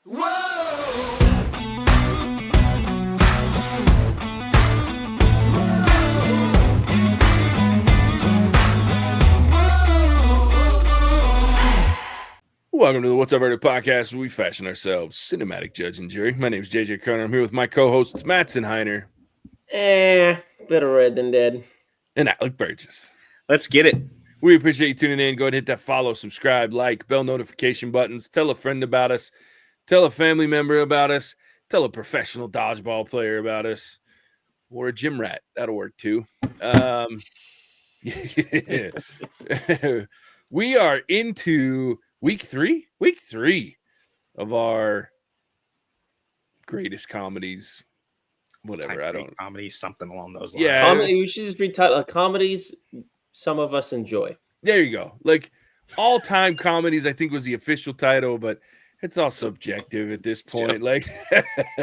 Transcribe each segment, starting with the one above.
Welcome to the What's Up Reddit podcast, where we fashion ourselves cinematic judge and jury. My name is JJ Kerner. I'm here with my co-hosts Mattson Heiner Better red than dead. and Alec Burgess. Let's get it. We appreciate you tuning in. Go ahead and hit that follow, subscribe, like, bell notification buttons. Tell a friend about us. Tell a family member about us. Tell a professional dodgeball player about us. Or a gym rat. That'll work too. We are into week three of our greatest comedies. Whatever, I don't comedy, something along those lines. Yeah. Comedy, we should just be comedies some of us enjoy. There you go. Like all-time comedies, I think was the official title, but it's all subjective at this point. Like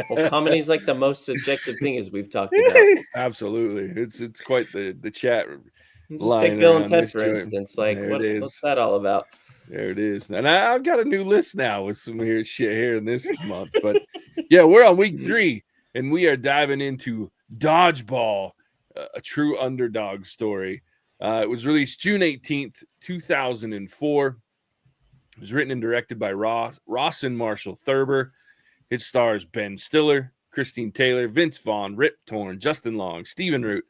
Well, comedy's like the most subjective thing as we've talked about. Absolutely. It's quite the chat. Just take Bill and Ted, for instance. Like, what's that all about? There it is. And I've got a new list now with some weird shit here in this month. But yeah, we're on week 3, and we are diving into Dodgeball, a true underdog story. It was released June 18th, 2004. It was written and directed by Ross and Marshall Thurber. It stars Ben Stiller, Christine Taylor, Vince Vaughn, Rip Torn, Justin Long, Stephen Root,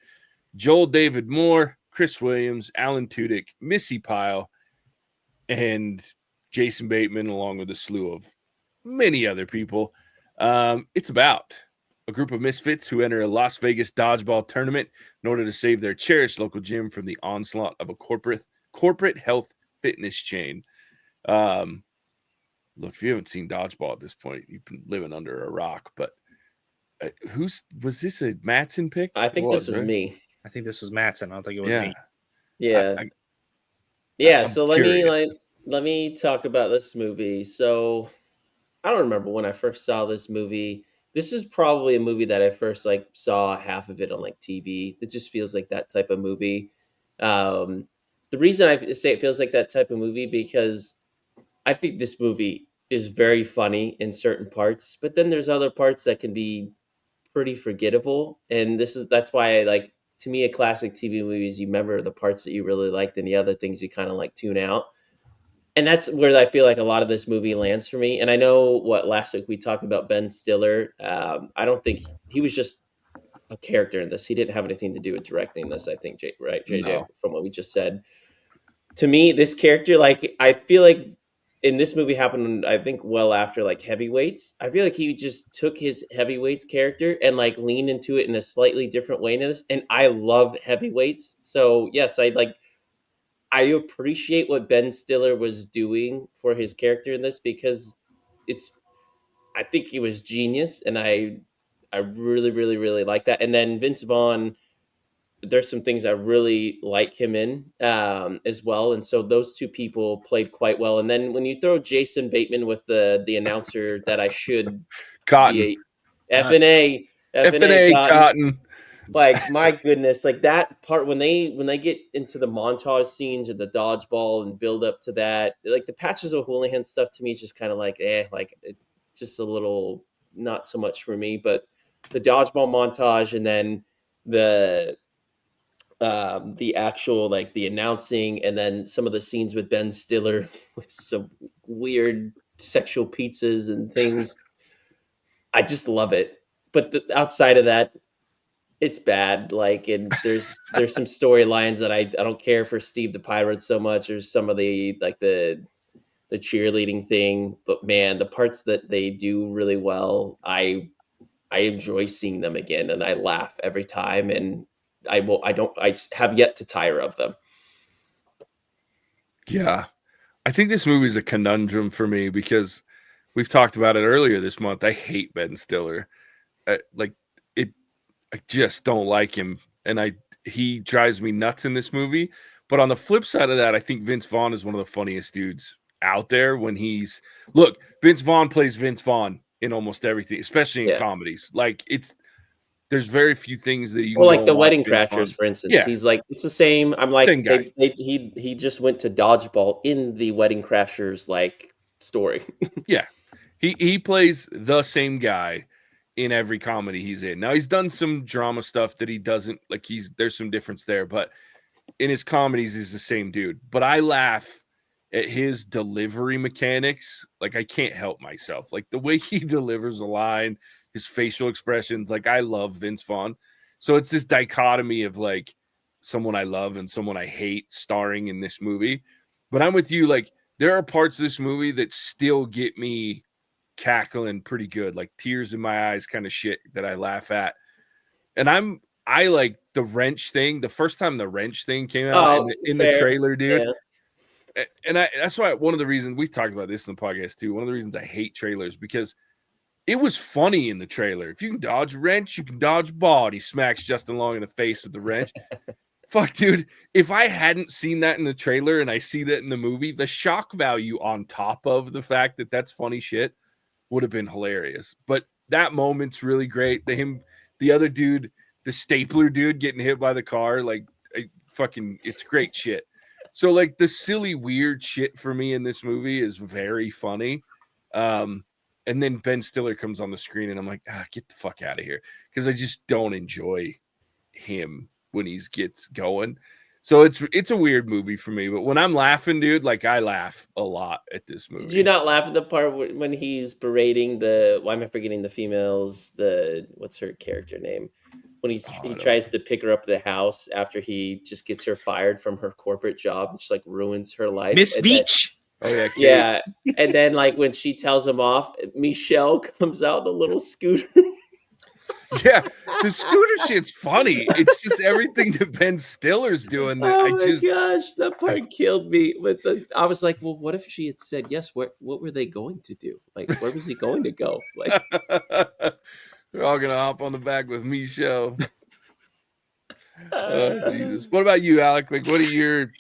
Joel David Moore, Chris Williams, Alan Tudyk, Missy Pyle, and Jason Bateman, along with a slew of many other people. It's about a group of misfits who enter a Las Vegas dodgeball tournament in order to save their cherished local gym from the onslaught of a corporate health fitness chain. Look, if you haven't seen Dodgeball at this point, you've been living under a rock. But was this a Mattson pick? I think this is me. I think this was Mattson. I don't think it was me. Yeah. So let me talk about this movie. So I don't remember when I first saw this movie. This is probably a movie that I first saw half of it on TV. It just feels like that type of movie. The reason I say it feels like that type of movie because I think this movie is very funny in certain parts, but then there's other parts that can be pretty forgettable. And that's why to me, a classic TV movie is you remember the parts that you really liked and the other things you kind of tune out. And that's where I feel like a lot of this movie lands for me. And I know last week we talked about Ben Stiller. I don't think he was just a character in this. He didn't have anything to do with directing this, I think, right, JJ, No. From what we just said. To me, this character, I feel like in this movie happened, I think, well after Heavyweights. I feel like he just took his Heavyweights character and leaned into it in a slightly different way in this. And I love Heavyweights. So yes, I appreciate what Ben Stiller was doing for his character in this because I think he was genius, and I really, really, really like that. And then Vince Vaughn, there's some things I really like him in as well. And so those two people played quite well. And then when you throw Jason Bateman with the announcer that I should Cotton. be F&A Cotton. My goodness, that part when they get into the montage scenes of the dodgeball and build up to that, the Patches O'Houlihan stuff to me is just kind of just a little not so much for me. But the dodgeball montage and then the actual the announcing and then some of the scenes with Ben Stiller with some weird sexual pizzas and things, I just love it. But outside of that, it's bad. And there's some storylines that I don't care for Steve the Pirate so much, or some of the the cheerleading thing. But man, the parts that they do really well, I enjoy seeing them again, and I laugh every time. And I have yet to tire of them. Yeah, I think this movie is a conundrum for me because we've talked about it earlier this month. I hate Ben Stiller. I just don't like him, and he drives me nuts in this movie. But on the flip side of that, I think Vince Vaughn is one of the funniest dudes out there. Vince Vaughn plays Vince Vaughn in almost everything, especially in comedies. There's very few things that you can the Wedding Crashers, for instance. Yeah. He's it's the same. I'm same guy. He just went to Dodgeball in the Wedding Crashers story. Yeah. He plays the same guy in every comedy he's in. Now he's done some drama stuff that he doesn't like. There's some difference there, but in his comedies, he's the same dude. But I laugh at his delivery mechanics. Like I can't help myself. Like the way he delivers a line, his facial expressions. Like I love Vince Vaughn. So it's this dichotomy of like someone I love and someone I hate starring in this movie. But I'm with you. Like there are parts of this movie that still get me cackling pretty good, like tears in my eyes kind of shit that I laugh at. And I like the wrench thing. The first time the wrench thing came out in the trailer, dude. Yeah. And that's why one of the reasons we talked about this in the podcast too. One of the reasons I hate trailers because it was funny in the trailer. If you can dodge a wrench, you can dodge a ball. And he smacks Justin Long in the face with the wrench. Fuck, dude. If I hadn't seen that in the trailer and I see that in the movie, the shock value on top of the fact that that's funny shit would have been hilarious. But that moment's really great. The other dude, the stapler dude getting hit by the car, like it's great shit. So like the silly weird shit for me in this movie is very funny. And then Ben Stiller comes on the screen and I'm like, get the fuck out of here. Because I just don't enjoy him when he gets going. So it's a weird movie for me, but when I'm laughing, dude, like I laugh a lot at this movie. Did you not laugh at the part when he's berating why am I forgetting the females? What's her character name? When he tries to pick her up at the house after he just gets her fired from her corporate job and just like ruins her life. Miss Beach. Yeah. And then like when she tells him off, Michelle comes out the little scooter. Yeah, the scooter shit's funny. It's just everything that Ben Stiller's doing that gosh, that part killed me. I was like, well, what if she had said yes? What were they going to do? Like, where was he going to go? Like, they're all gonna hop on the back with Michelle. Oh Jesus! What about you, Alec? Like, what are your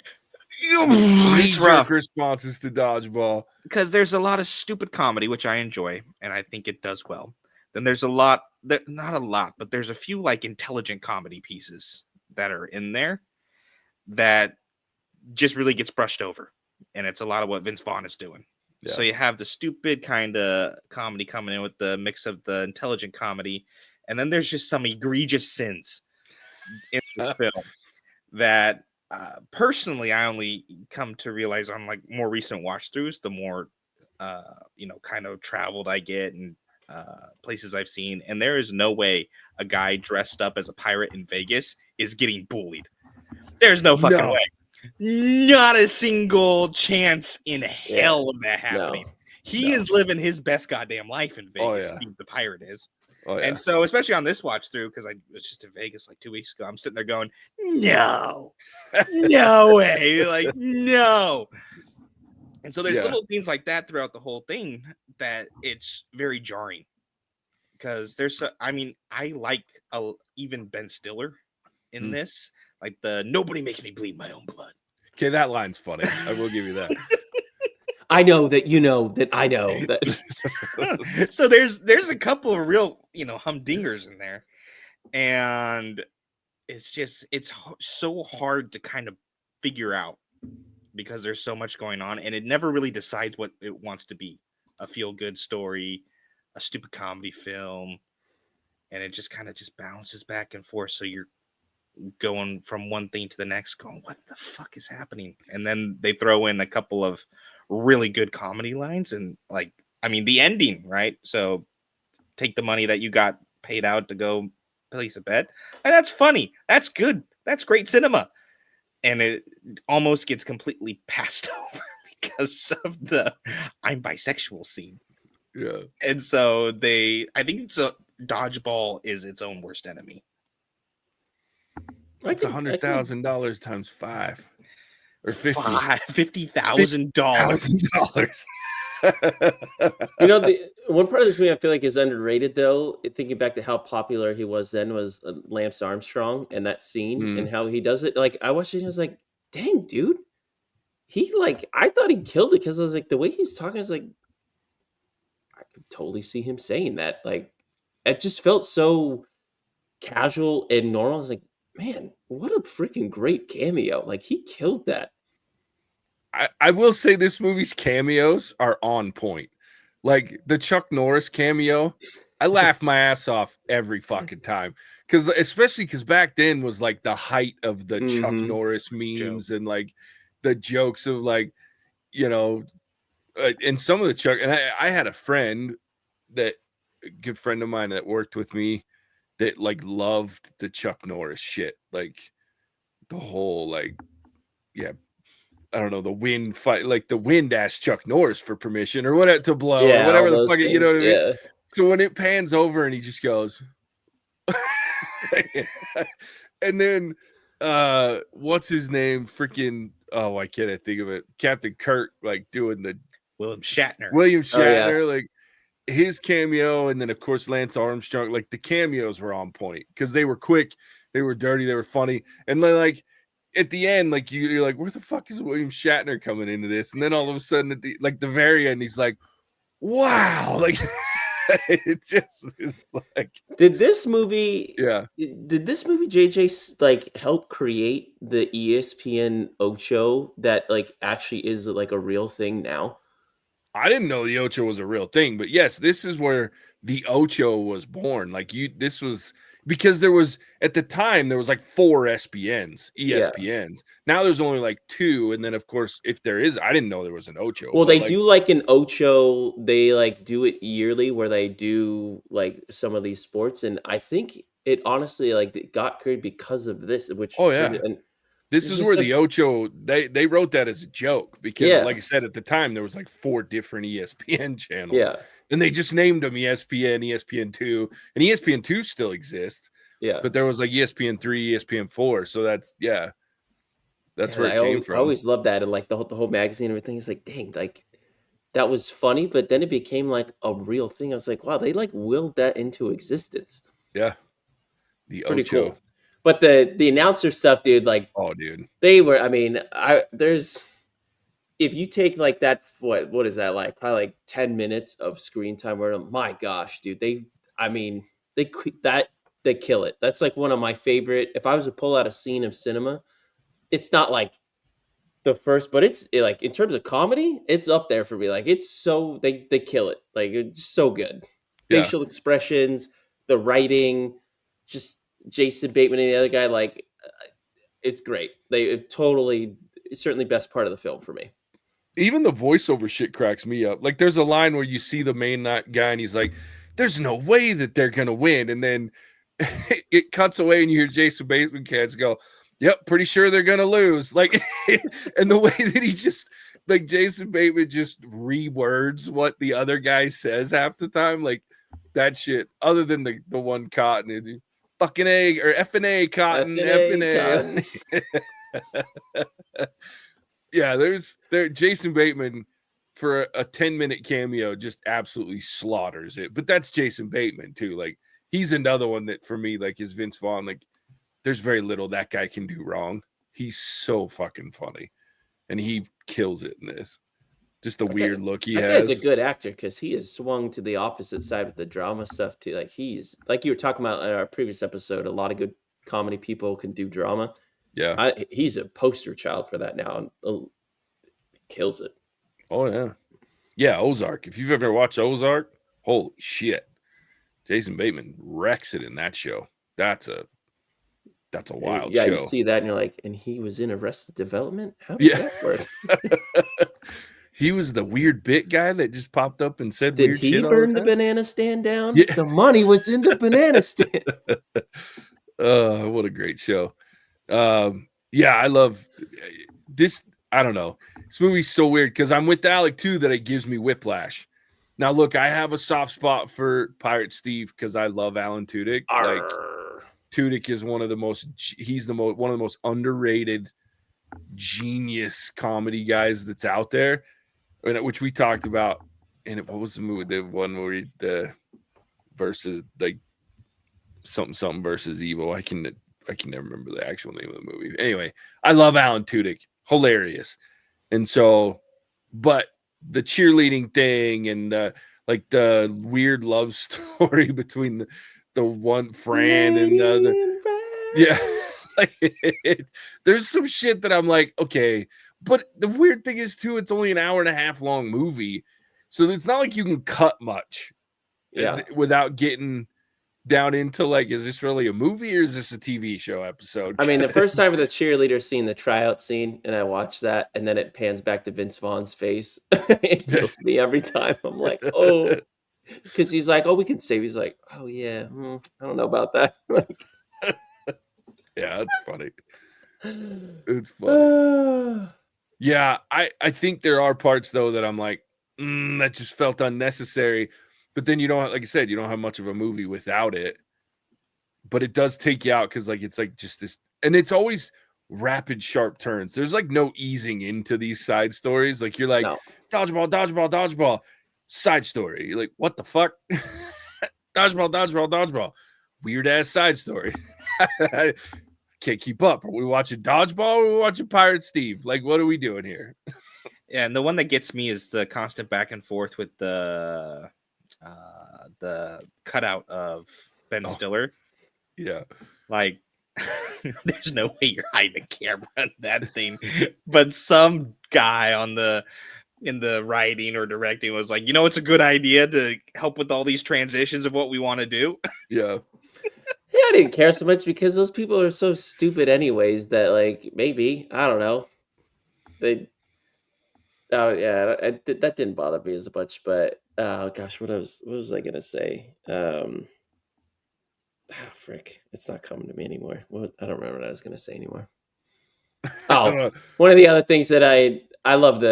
responses to Dodgeball? Because there's a lot of stupid comedy, which I enjoy, and I think it does well. Then there's not a lot, but there's a few like intelligent comedy pieces that are in there that just really gets brushed over. And it's a lot of what Vince Vaughn is doing. Yeah. So you have the stupid kind of comedy coming in with the mix of the intelligent comedy. And then there's just some egregious sins in the film that personally I only come to realize on like more recent watch throughs, the more, kind of traveled I get and places I've seen, and there is no way a guy dressed up as a pirate in Vegas is getting bullied. There's no fucking way. Not a single chance in hell of that happening. He is living his best goddamn life in Vegas. Steve the pirate is. And so, especially on this watch through, because I was just in Vegas like 2 weeks ago, I'm sitting there going, no way, like no. And so there's little things like that throughout the whole thing that it's very jarring because I like even Ben Stiller in this, like nobody makes me bleed my own blood. Okay, that line's funny. I will give you that. I know that you know that I know that. So there's a couple of real, humdingers in there. And it's so hard to kind of figure out because there's so much going on and it never really decides what it wants to be. A feel-good story, a stupid comedy film, and it just kind of just bounces back and forth. So you're going from one thing to the next going, what the fuck is happening? And then they throw in a couple of really good comedy lines and the ending, right? So take the money that you got paid out to go place a bet. And that's funny. That's good. That's great cinema. And it almost gets completely passed over because of the I'm bisexual scene. Yeah. And so I think Dodgeball is its own worst enemy. It's $100,000 times 5 or 50. $50,000. The one part of this movie I feel like is underrated though, thinking back to how popular he was then, was Lance Armstrong and that scene and how he does it. Like I watched it and I was like, dang dude, I thought he killed it because I was like, the way he's talking is like, I could totally see him saying that. Like it just felt so casual and normal. I was like, man, what a freaking great cameo. Like he killed that. I will say this movie's cameos are on point. Like the Chuck Norris cameo, I laugh my ass off every fucking time. Especially because back then was like the height of the Chuck Mm-hmm. Norris memes and like the jokes of like, you know, and some of the Chuck, and I had a friend that, a good friend of mine that worked with me that like loved the Chuck Norris shit. Like the whole, like, yeah, I don't know, the wind fight, like the wind asked Chuck Norris for permission or whatever to blow or Yeah, all whatever the those fuck, you know things. what I mean? Yeah. So when it pans over and he just goes, and then what's his name? Freaking, oh, why can't I think of it? Captain Kirk, like doing the William Shatner. William Oh, yeah. Shatner, like his cameo, and then of course Lance Armstrong. Like the cameos were on point because they were quick, they were dirty, they were funny, and then like at the end, like you're like, where the fuck is William Shatner coming into this? And then all of a sudden, at the like the very end, he's like, wow, like it just is like, Did this movie yeah. did this movie JJ like help create the ESPN Ocho that like actually is like a real thing now? I didn't know the Ocho was a real thing, but yes, this is where the Ocho was born. Like this was because there was at the time there was like 4 SBNs, Yeah. ESPNs. Now there's only like 2, and then of course if there is, I didn't know there was an Ocho. Well, But they like, do like an Ocho, they like do it yearly where they do like some of these sports, and I think it honestly like it got created because of this, which oh turned yeah, it, and this it's is just where like the Ocho they wrote that as a joke because, yeah, like I said, at the time there was like 4 different ESPN channels, yeah, and they just named them ESPN, ESPN2, and ESPN2 still exists. yeah. But there was like ESPN3, ESPN4. So that's, yeah, that's Yeah, where it came I from. always loved that, and like the whole magazine and everything. It's like, dang, like that was funny, but then it became like a real thing. I was like, wow, they like willed that into existence. Yeah. The Pretty Ocho. cool. But the announcer stuff, dude, like Oh, dude. they were. I mean, I there's if you take like that, what is that like? Probably like 10 minutes of screen time. Where my gosh, dude, I mean, that they kill it. That's like one of my favorite. If I was to pull out a scene of cinema, it's not like the first, but like in terms of comedy, it's up there for me. Like it's so they kill it. Like it's so good. Yeah. Facial expressions, the writing, just Jason Bateman and the other guy. Like it's great. It's certainly best part of the film for me. Even the voiceover shit cracks me up. Like there's a line where you see the main guy and he's like, there's no way that they're going to win. And then it cuts away and you hear Jason Bateman cats go, yep, pretty sure they're going to lose. Like, and the way that he just, like Jason Bateman just rewords what the other guy says half the time. Like that shit, other than the one Cotton, fucking egg or F and A Cotton, F and A. Yeah, Jason Bateman for a 10-minute cameo just absolutely slaughters it. But that's Jason Bateman too. Like he's another one that for me, like, is Vince Vaughn. Like there's very little that guy can do wrong. He's so fucking funny. And he kills it in this. Just the weird look he that guy's a has. good actor because he has swung to the opposite side with the drama stuff too. Like he's like you were talking about in our previous episode, a lot of good comedy people can do drama. Yeah. He's a poster child for that now, and kills it. Oh yeah. Yeah, Ozark. If you've ever watched Ozark, holy shit. Jason Bateman wrecks it in that show. That's a wild show. You see that and you're like, and he was in Arrested Development? How does that work? He was the weird bit guy that just popped up and said Did weird he shit all burn the the time. banana stand down? Yeah. The money was in the banana stand. What a great show. Yeah, I love this. I don't know. This movie's so weird because I'm with Alec too that it gives me whiplash. Now, look, I have a soft spot for Pirate Steve because I love Alan Tudyk. Like Tudyk is one of the most underrated genius comedy guys that's out there, which we talked about. And what was the movie? The one where the versus like something versus evil. I can never remember the actual name of the movie. Anyway, I love Alan Tudyk, hilarious. And so, but the cheerleading thing and like the weird love story between the one Fran and the other, yeah, like there's some shit that I'm like, okay, but the weird thing is too, it's only an hour and a half long movie, So it's not like you can cut much Yeah. without getting down into like, is this really a movie or is this a TV show episode? I mean, the first time with the cheerleader scene, the tryout scene, and I watched that, and then it pans back to Vince Vaughn's face. It kills me every time. I'm like, oh, because he's like, oh, we can save. He's like, oh yeah, I don't know about that. Like, Yeah, it's funny. It's funny. Yeah, I think there are parts though that I'm like, that just felt unnecessary. But then you don't, like I said, you don't have much of a movie without it. But it does take you out because like it's like just this, and it's always rapid, sharp turns. There's like no easing into these side stories. Like you're like, no. dodgeball, dodgeball, dodgeball, side story. You're like, what the fuck? Dodgeball, dodgeball, dodgeball. Weird ass side story. Can't keep up. Are we watching Dodgeball or are we watching Pirate Steve? Like, what are we doing here? Yeah, and the one that gets me is the constant back and forth with the cutout of Ben Stiller. Yeah. Like, there's no way you're hiding a camera on that thing. But some guy in the writing or directing was like, it's a good idea to help with all these transitions of what we want to do. Yeah. Yeah, I didn't care so much because those people are so stupid, anyways. That like maybe I don't know. They. Oh yeah, that didn't bother me as much. But oh gosh, what was I gonna say? Frick, it's not coming to me anymore. I don't remember what I was gonna say anymore. Oh, one of the other things that I love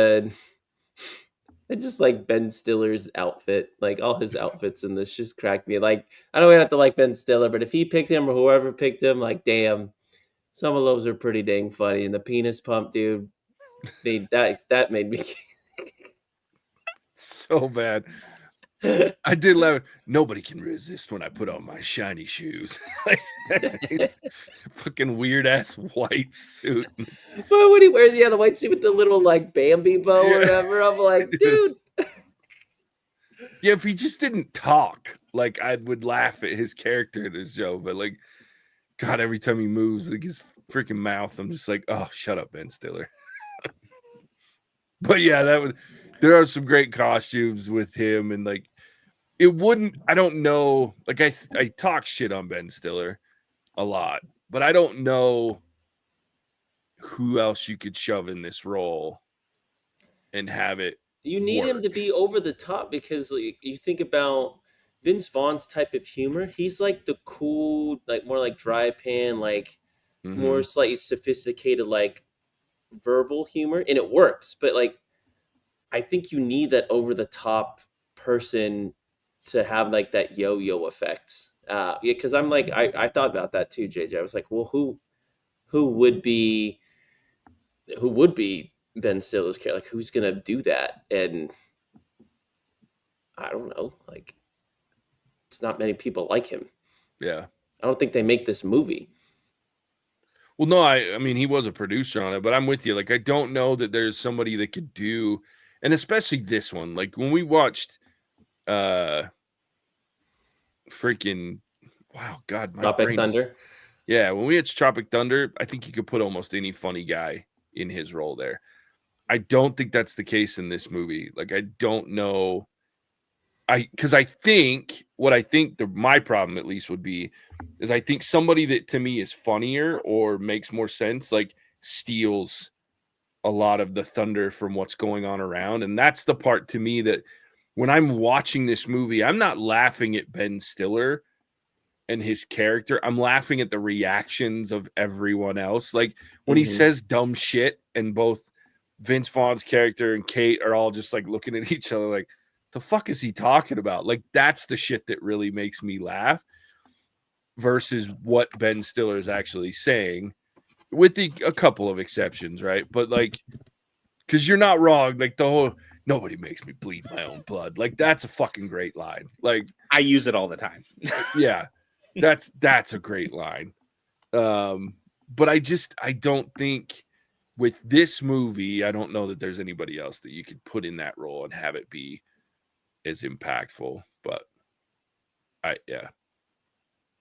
I just like Ben Stiller's outfit. Like all his outfits in this just cracked me. Like I don't have to like Ben Stiller, but if he picked him or whoever picked him, like damn, some of those are pretty dang funny. And the penis pump, dude, that made me so bad. I did love it. Nobody can resist when I put on my shiny shoes. Fucking weird ass white suit. But when he wears the white suit with the little like Bambi bow or whatever, I'm like, dude. Yeah, if he just didn't talk, like I would laugh at his character in this show. But like, God, every time he moves, like his freaking mouth, I'm just like, oh, shut up, Ben Stiller. But yeah, there are some great costumes with him, and like it wouldn't. I don't know. Like I talk shit on Ben Stiller a lot, but I don't know who else you could shove in this role and have it. You need him to be over the top because like, you think about Vince Vaughn's type of humor. He's like the cool, like more like dry pan, like more slightly sophisticated, like verbal humor, and it works. But like, I think you need that over the top person to have like that yo-yo effect. Yeah, because I'm like, I thought about that too, JJ. I was like, well, who would be Ben Stiller's character? Like, who's gonna do that? And I don't know. Like, it's not many people like him. Yeah. I don't think they make this movie. Well, no, I mean, he was a producer on it, but I'm with you. Like, I don't know that there's somebody that could do, and especially this one. Like when we watched, freaking, wow, God, my Tropic brain Thunder. Yeah, when we had Tropic Thunder, I think you could put almost any funny guy in his role there. I don't think that's the case in this movie. Like, I don't know. Because I think my problem at least would be is I think somebody that to me is funnier or makes more sense, like steals a lot of the thunder from what's going on around. And that's the part to me that when I'm watching this movie, I'm not laughing at Ben Stiller and his character. I'm laughing at the reactions of everyone else. Like when he says dumb shit and both Vince Vaughn's character and Kate are all just like looking at each other like, the fuck is he talking about? Like that's the shit that really makes me laugh versus what Ben Stiller is actually saying with a couple of exceptions, right? But like, because you're not wrong. Like the whole, nobody makes me bleed my own blood. Like that's a fucking great line. Like I use it all the time. Yeah, that's a great line. But I don't think with this movie, I don't know that there's anybody else that you could put in that role and have it be as impactful. But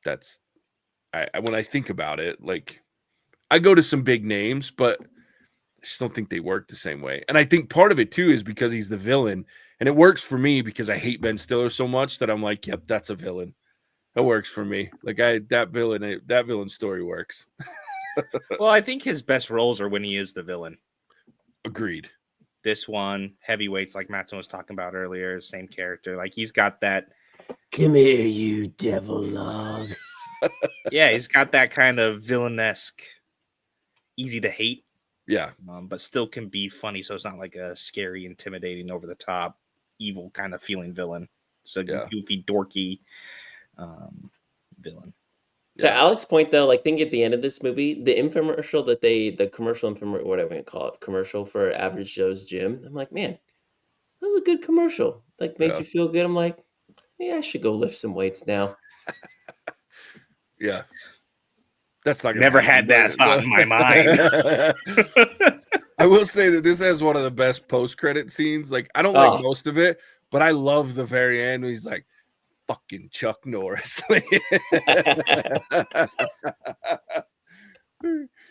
that's when I think about it, like I go to some big names, but just don't think they work the same way. And I think part of it too is because he's the villain, and it works for me because I hate Ben Stiller so much that I'm like, yep, that's a villain. That works for me. Like that villain story works. Well, I think his best roles are when he is the villain. Agreed. This one, Heavyweights, like Matson was talking about earlier, same character. Like he's got that. Come here, you devil log. Yeah, he's got that kind of villainesque, easy to hate. Yeah. But still can be funny, so it's not like a scary, intimidating, over the top, evil kind of feeling villain. It's a goofy, dorky villain. To Alex's point, though, like think at the end of this movie, the infomercial the commercial infomercial, whatever you call it, commercial for Average Joe's Gym. I'm like, man, that was a good commercial. Like made you feel good. I'm like, yeah, I should go lift some weights now. Yeah. That's not never had that thought in my mind. I will say that this has one of the best post-credit scenes. Like, I don't like most of it, but I love the very end when he's like, fucking Chuck Norris.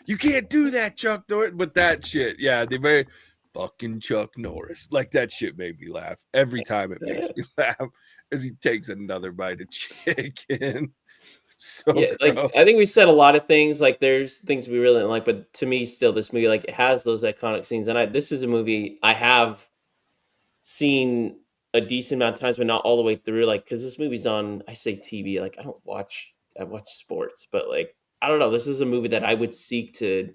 You can't do that, Chuck Norris. But that shit, they very fucking Chuck Norris. Like, that shit made me laugh. Every time it makes me laugh as he takes another bite of chicken. So like I think we said a lot of things. Like there's things we really don't like, but to me, still this movie like it has those iconic scenes. And this is a movie I have seen a decent amount of times, but not all the way through. Like because this movie's on, I say TV. Like I watch sports, but like I don't know. This is a movie that I would seek to,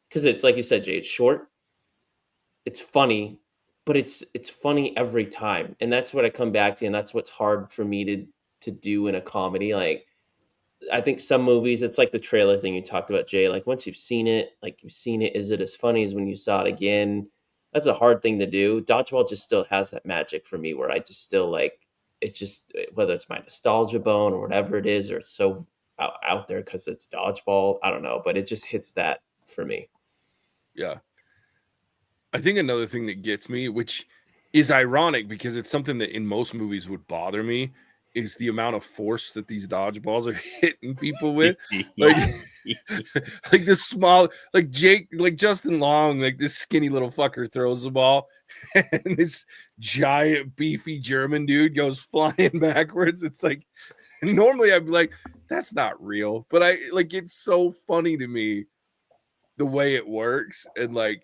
because it's like you said, Jay. It's short. It's funny, but it's funny every time, and that's what I come back to, and that's what's hard for me to do in a comedy. Like. I think some movies, it's like the trailer thing you talked about, Jay. Like once you've seen it, is it as funny as when you saw it again? That's a hard thing to do. Dodgeball just still has that magic for me where I just still like it. Just whether it's my nostalgia bone or whatever it is, or it's so out there because it's Dodgeball. I don't know, but it just hits that for me. Yeah. I think another thing that gets me, which is ironic because it's something that in most movies would bother me, is the amount of force that these dodgeballs are hitting people with. Like, like this small, like Jake, like Justin Long, like this skinny little fucker throws the ball, and this giant, beefy German dude goes flying backwards. It's like, normally I'd be like, that's not real. But it's so funny to me the way it works. And like,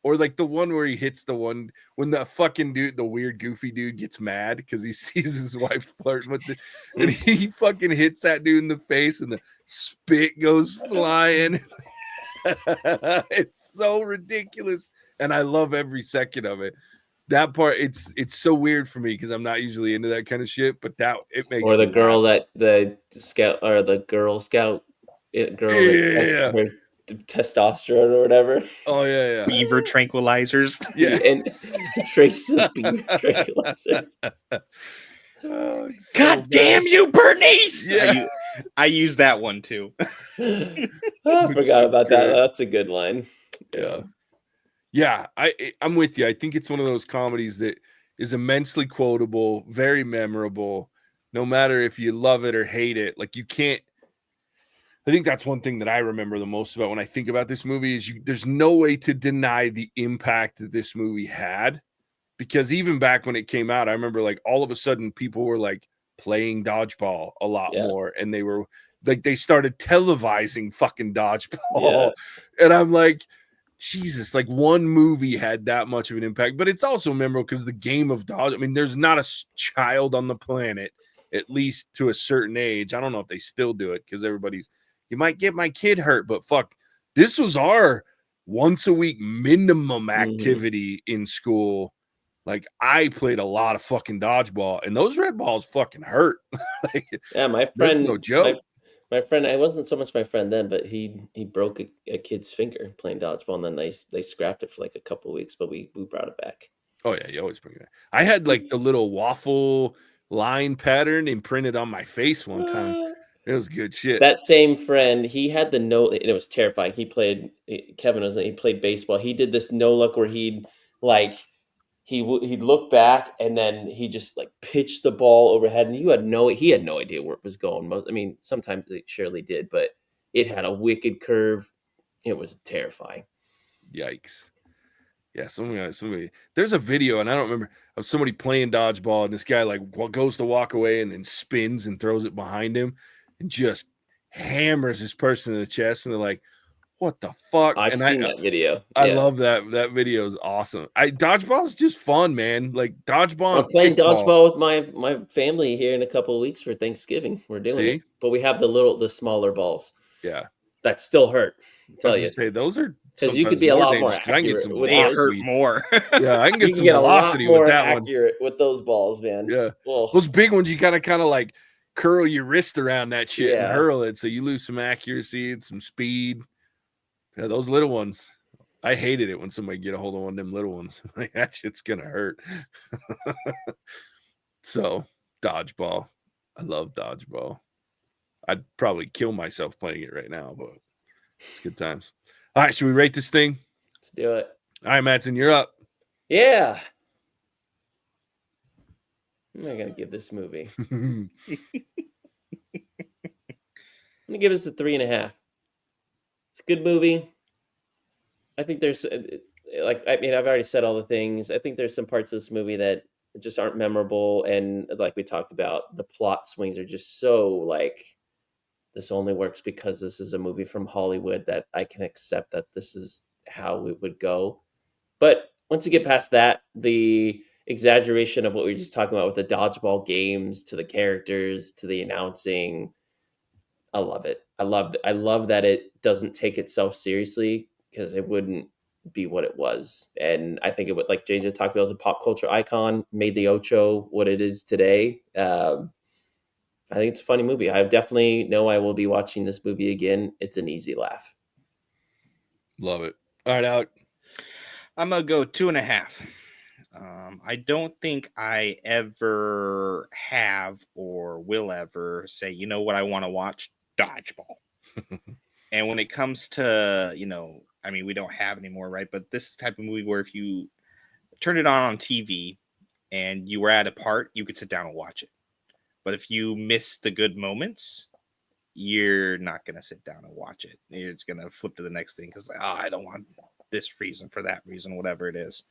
or like the one where he hits the one when the fucking dude, the weird goofy dude gets mad because he sees his wife flirting with it, and he fucking hits that dude in the face and the spit goes flying. It's so ridiculous, and I love every second of it. That part, it's so weird for me because I'm not usually into that kind of shit, but that it makes or the me girl laugh. that the scout or the Girl Scout that testosterone or whatever. Oh yeah. Beaver tranquilizers. Yeah. And traces of beaver tranquilizers. Oh, God damn you, Bernice! Yeah. I use that one too. I forgot about that. That's a good line. Yeah, I'm with you. I think it's one of those comedies that is immensely quotable, very memorable, no matter if you love it or hate it. Like you can't. I think that's one thing that I remember the most about when I think about this movie is there's no way to deny the impact that this movie had, because even back when it came out, I remember like all of a sudden people were like playing dodgeball a lot more, and they were like they started televising fucking dodgeball, and I'm like, Jesus, like one movie had that much of an impact. But it's also memorable because the game of dodge. I mean, there's not a child on the planet, at least to a certain age. I don't know if they still do it because everybody's. You might get my kid hurt, but fuck, this was our once a week minimum activity in school. Like I played a lot of fucking dodgeball, and those red balls fucking hurt. Like, my friend, that's no joke. My friend, I wasn't so much my friend then, but he broke a kid's finger playing dodgeball, and then they scrapped it for like a couple of weeks, but we brought it back. Oh yeah, you always bring it back. I had like the little waffle line pattern imprinted on my face one time. It was good shit. That same friend, he had the no, and it was terrifying. He played he played baseball. He did this no look where he'd look back and then he just like pitched the ball overhead, and he had no idea where it was going. I mean, sometimes it surely did, but it had a wicked curve. It was terrifying. Yikes. Yeah, somebody. There's a video, and I don't remember, of somebody playing dodgeball, and this guy like goes to walk away and then spins and throws it behind him, and just hammers this person in the chest, and they're like, "What the fuck?" I've And seen that video. I Yeah. love that. That video is awesome. Dodgeball is just fun, man. Like dodgeball, I'm and playing kickball. dodgeball with my family here in a couple of weeks for Thanksgiving. We're doing See? it, but we have the smaller balls Yeah, that still hurt. I Tell was you, just say those are because you could sometimes be a more lot more dangerous because I can get accurate some with They those. hurt velocity. more. Yeah, I can You get can some get a lot velocity with more that one. accurate with those balls, man. Yeah, Oh, those big ones you kind of like curl your wrist around that shit and yeah. hurl it, so you lose some accuracy and some speed. Yeah, those little ones. I hated it when somebody get a hold of one of them little ones. Like that shit's gonna hurt. So dodgeball. I love dodgeball. I'd probably kill myself playing it right now, but it's good times. All right, should we rate this thing? Let's do it. All right, Madsen, you're up. Yeah. What am I gonna give this movie? I'm gonna give this a 3.5. It's a good movie. I think there's I've already said all the things. I think there's some parts of this movie that just aren't memorable, and like we talked about, the plot swings are just so like, this only works because this is a movie from Hollywood, that I can accept that this is how it would go. But once you get past that, the exaggeration of what we were just talking about with the dodgeball games, to the characters, to the announcing, I love it. I love that it doesn't take itself seriously, because it wouldn't be what it was. And I think it would, like JJ talked about, as a pop culture icon, made the Ocho what it is today. I think it's a funny movie. I definitely know I will be watching this movie again. It's an easy laugh. Love it. All right, Alec. I'm gonna go 2.5. I don't think I ever have or will ever say, you know what, I want to watch Dodgeball. And when it comes to, I mean, we don't have anymore, right? But this type of movie where if you turned it on TV and you were at a part, you could sit down and watch it. But if you miss the good moments, you're not going to sit down and watch it. You're just going to flip to the next thing because, I don't want this reason for that reason, whatever it is.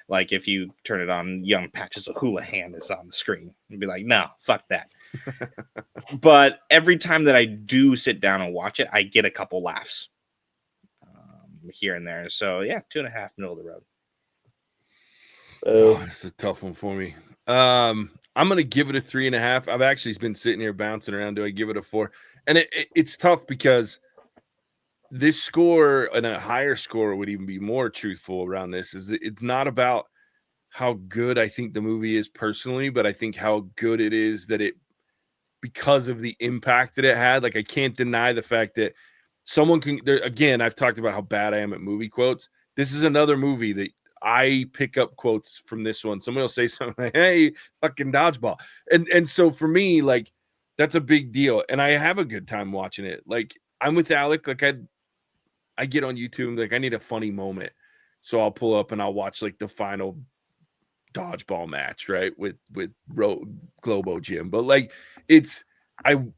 Like if you turn it on, Young Patches of Houlihan is on the screen. You'd be like, no, fuck that. But every time that I do sit down and watch it, I get a couple laughs here and there. So yeah, 2.5, middle of the road. Oh, it's a tough one for me. I'm gonna give it a 3.5. I've actually been sitting here bouncing around. Do I give it a 4? And it's tough because this score and a higher score would even be more truthful around this. It's not about how good I think the movie is personally, but I think how good it is that it, because of the impact that it had. Like I can't deny the fact that someone can. Again, I've talked about how bad I am at movie quotes. This is another movie that I pick up quotes from this one. Someone will say something like, "Hey, fucking dodgeball," and so for me, like that's a big deal, and I have a good time watching it. Like I'm with Alec. Like I get on YouTube, like I need a funny moment, so I'll pull up and I'll watch like the final dodgeball match, right, with Globo Gym. But like I'm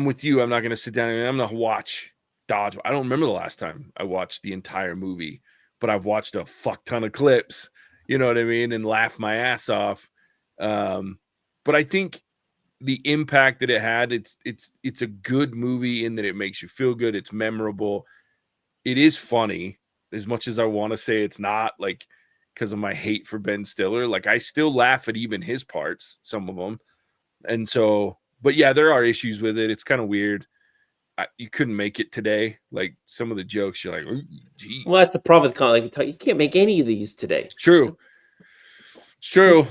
with you. I'm not gonna sit down and I'm gonna watch dodgeball. I don't remember the last time I watched the entire movie, but I've watched a fuck ton of clips, you know what I mean, and laugh my ass off. But I think the impact that it had, it's a good movie in that it makes you feel good. It's memorable. It is funny, as much as I want to say it's not, like because of my hate for Ben Stiller. Like I still laugh at even his parts, some of them. And so, but yeah, there are issues with it. It's kind of weird. You couldn't make it today. Like some of the jokes, you're like, geez. Well, that's the problem with comedy. Like, you can't make any of these today. It's true. It's true.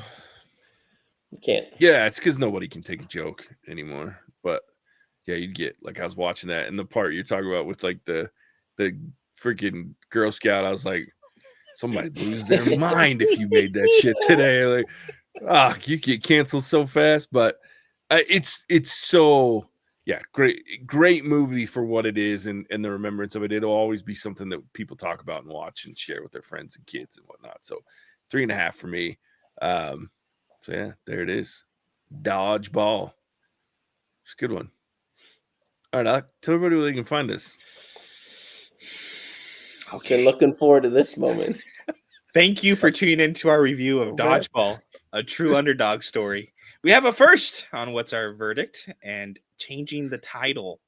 You can't. Yeah, it's because nobody can take a joke anymore. But yeah, you'd get, like, I was watching that, and the part you're talking about with like the freaking Girl Scout, I was like, somebody'd lose their mind if you made that shit today. Like, you get canceled so fast. But it's so, yeah, great movie for what it is, and the remembrance of it. It'll always be something that people talk about and watch and share with their friends and kids and whatnot. So 3.5 for me. So yeah, there it is. Dodgeball. It's a good one. All right, Alec, tell everybody where they can find us. Just been looking forward to this moment. Thank you for tuning into our review of Dodgeball, a true underdog story. We have a first on What's Our Verdict and changing the title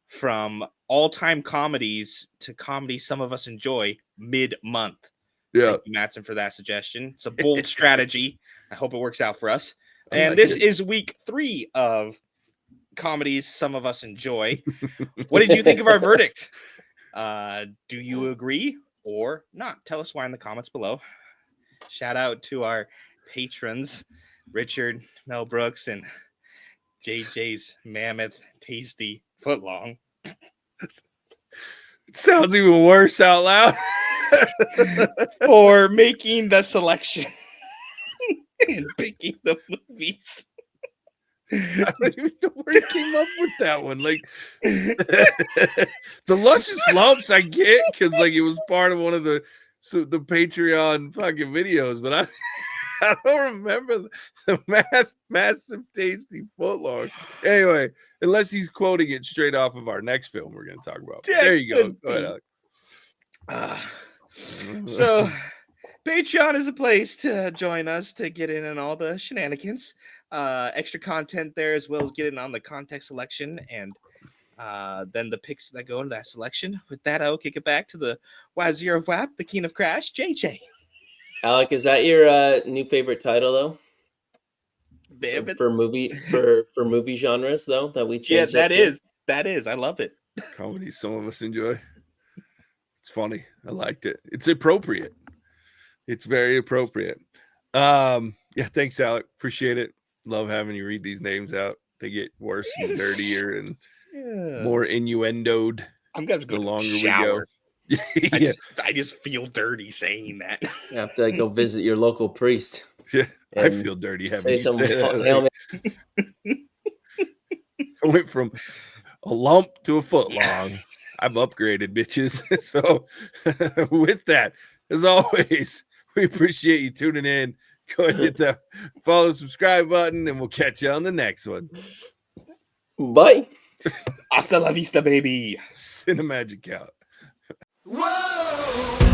from all-time comedies to comedies some of us enjoy mid-month. Yeah. Thank you, Mattson, for that suggestion. It's a bold strategy. I hope it works out for us. I And like this it. is week 3 of comedies some of us enjoy. What did you think of our verdict? Do you agree or not? Tell us why in the comments below. Shout out to our patrons, Richard, Mel Brooks, and JJ's Mammoth Tasty Footlong. It sounds even worse out loud. For making the selection and picking the movies. I don't even know where he came up with that one. Like the luscious lumps I get because like it was part of one of the Patreon fucking videos, but I don't remember the massive tasty footlong. Anyway, unless he's quoting it straight off of our next film we're going to talk about. There you go. Go ahead, Alec. So Patreon is a place to join us to get in on all the shenanigans. Extra content there, as well as getting on the context selection and then the picks that go into that selection. With that, I will kick it back to the Wazir of WAP, the King of Crash, JJ. Alec, is that your new favorite title though? For movie genres though that we changed? Yeah, that is. I love it. Comedy some of us enjoy. It's funny. I liked it. It's appropriate. It's very appropriate. Yeah, thanks, Alec. Appreciate it. Love having you read these names out. They get worse and dirtier and more innuendoed. I'm gonna have to go the to longer the shower. we go. I just feel dirty saying that. You have to go visit your local priest. Yeah, I feel dirty having say some I went from a lump to a foot long. I've upgraded, bitches. So with that, as always, we appreciate you tuning in. Go ahead and hit the follow, subscribe button, and we'll catch you on the next one. Bye. Hasta la vista, baby. Cinemagic out. Whoa!